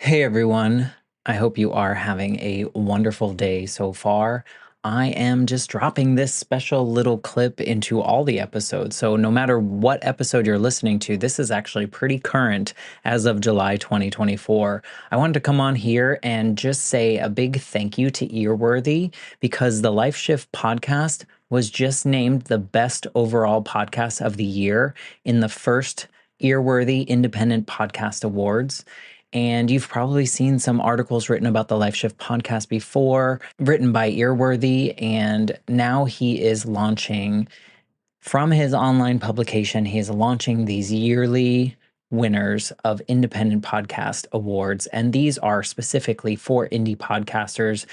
Hey everyone, I hope you are having a wonderful day so far. I am just dropping this special little clip into all the episodes. So, no matter what episode you're listening to, this is actually pretty current as of July 2024. I wanted to come on here and just say a big thank you to Earworthy because the Life Shift podcast was just named the best overall podcast of the year in the first Earworthy Independent Podcast Awards. And you've probably seen some articles written about the Life Shift podcast before, written by Earworthy. And now he is launching from his online publication, he is launching these yearly winners of independent podcast awards. And these are specifically for indie podcasters.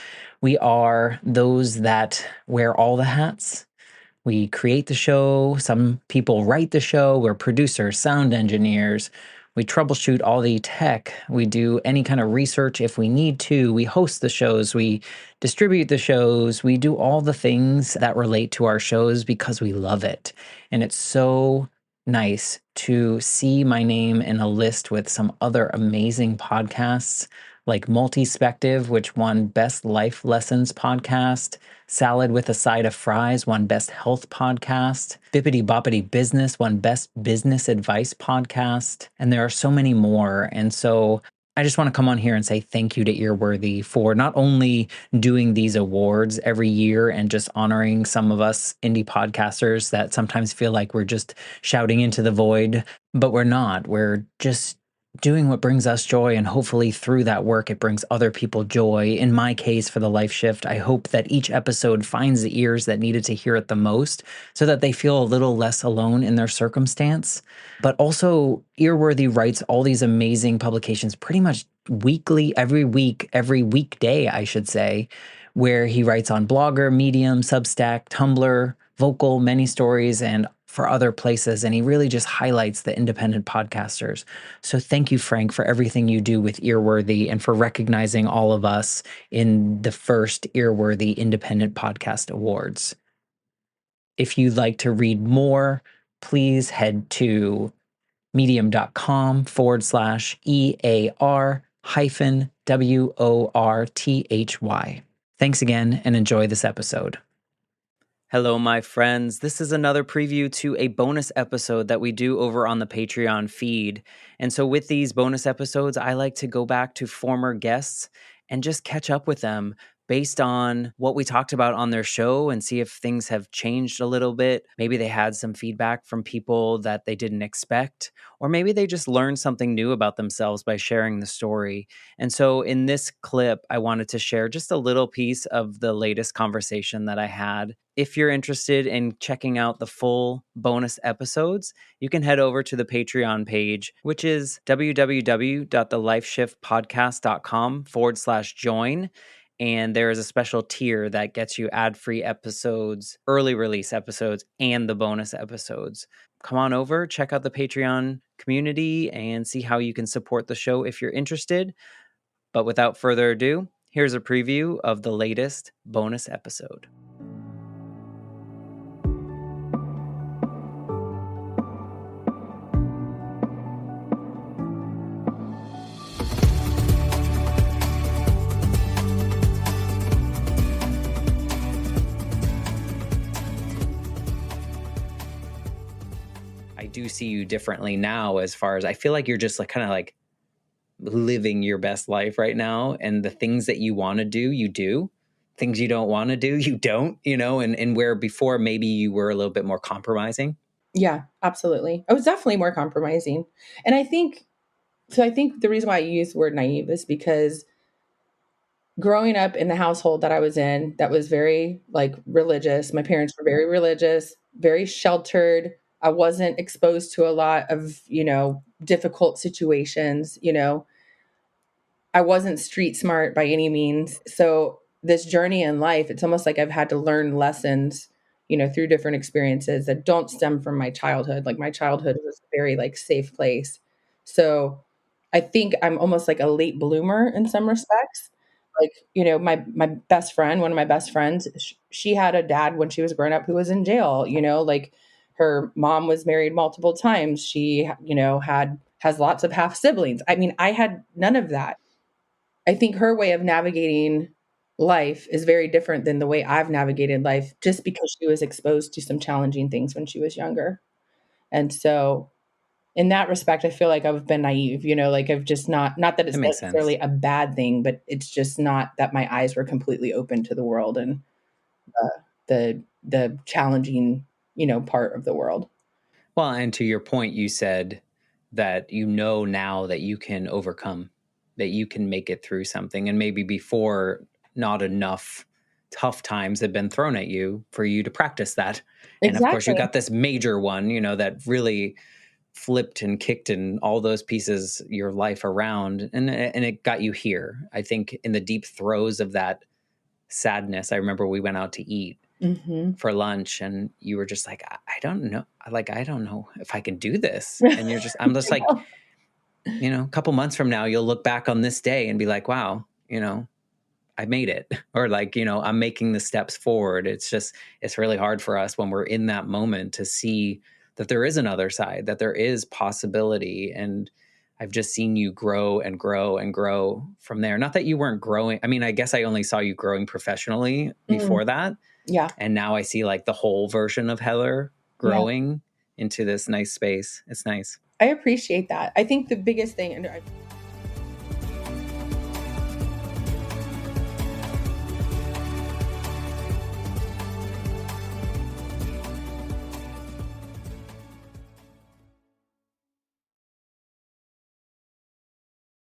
We are those that wear all the hats. We create the show. Some people write the show. We're producers, sound engineers. We troubleshoot all the tech. We do any kind of research if we need to. We host the shows. We distribute the shows. We do all the things that relate to our shows because we love it. And it's so nice to see my name in a list with some other amazing podcasts like Multispective, which won Best Life Lessons Podcast. Salad with a Side of Fries won Best Health Podcast. Bippity Boppity Business won Best Business Advice Podcast. And there are so many more. And so I just want to come on here and say thank you to Earworthy for not only doing these awards every year and just honoring some of us indie podcasters that sometimes feel like we're just shouting into the void, but we're not. We're just doing what brings us joy, and hopefully through that work it brings other people joy. In my case, for the Life Shift, I hope that each episode finds the ears that needed to hear it the most so that they feel a little less alone in their circumstance. But also, Earworthy writes all these amazing publications pretty much weekly, every week, every weekday, I should say, where he writes on Blogger, Medium, Substack, Tumblr, Vocal, Many Stories, and for other places. And he really just highlights the independent podcasters. So thank you, Frank, for everything you do with Earworthy and for recognizing all of us in the first Earworthy Independent Podcast Awards. If you'd like to read more, please head to medium.com/EAR hyphen WORTHY. Thanks again and enjoy this episode. Hello, my friends. This is another preview to a bonus episode that we do over on the Patreon feed. And so with these bonus episodes, I like to go back to former guests and just catch up with them based on what we talked about on their show and see if things have changed a little bit. Maybe they had some feedback from people that they didn't expect, or maybe they just learned something new about themselves by sharing the story. And so in this clip, I wanted to share just a little piece of the latest conversation that I had. If you're interested in checking out the full bonus episodes, you can head over to the Patreon page, which is www.thelifeshiftpodcast.com/join. And there is a special tier that gets you ad-free episodes, early release episodes, and the bonus episodes. Come on over, check out the Patreon community, and see how you can support the show if you're interested. But without further ado, here's a preview of the latest bonus episode. I do see you differently now, as far as I feel like you're just like kind of like living your best life right now, and the things that you want to do, you do. Things you don't want to do, you don't, and where before maybe you were a little bit more compromising. Yeah, absolutely. I was definitely more compromising. And I think the reason why I use the word naive is because growing up in the household that I was in, that was very like religious. My parents were very religious, very sheltered. I wasn't exposed to a lot of, difficult situations, I wasn't street smart by any means. So this journey in life, it's almost like I've had to learn lessons, through different experiences that don't stem from my childhood. Like my childhood was a very like safe place. So I think I'm almost like a late bloomer in some respects. Like, my best friend, one of my best friends, she had a dad when she was growing up who was in jail, like her mom was married multiple times. She, has lots of half siblings. I mean, I had none of that. I think her way of navigating life is very different than the way I've navigated life just because she was exposed to some challenging things when she was younger. And so in that respect, I feel like I've been naive, like I've just not that That it's makes sense. necessarily a bad thing, but it's just not that my eyes were completely open to the world and the challenging, part of the world. Well, and to your point, you said that you know now that you can overcome, that you can make it through something. And maybe before, not enough tough times had been thrown at you for you to practice that. And of course, you Exactly. got this major one, that really flipped and kicked and all those pieces your life around, and it got you here. I think in the deep throes of that sadness, I remember we went out to eat Mhm. for lunch and you were just like, I don't know, like I don't know if I can do this. And I'm just I like, know. a couple months from now you'll look back on this day and be like, wow, I made it. Or like, I'm making the steps forward. It's really hard for us when we're in that moment to see that there is another side, that there is possibility. And I've just seen you grow and grow and grow from there. Not that you weren't growing. I mean, I guess I only saw you growing professionally Mm, before that. yeah. And now I see like the whole version of Heather Yeah. growing into this nice space. It's nice. I appreciate that. I think the biggest thing, and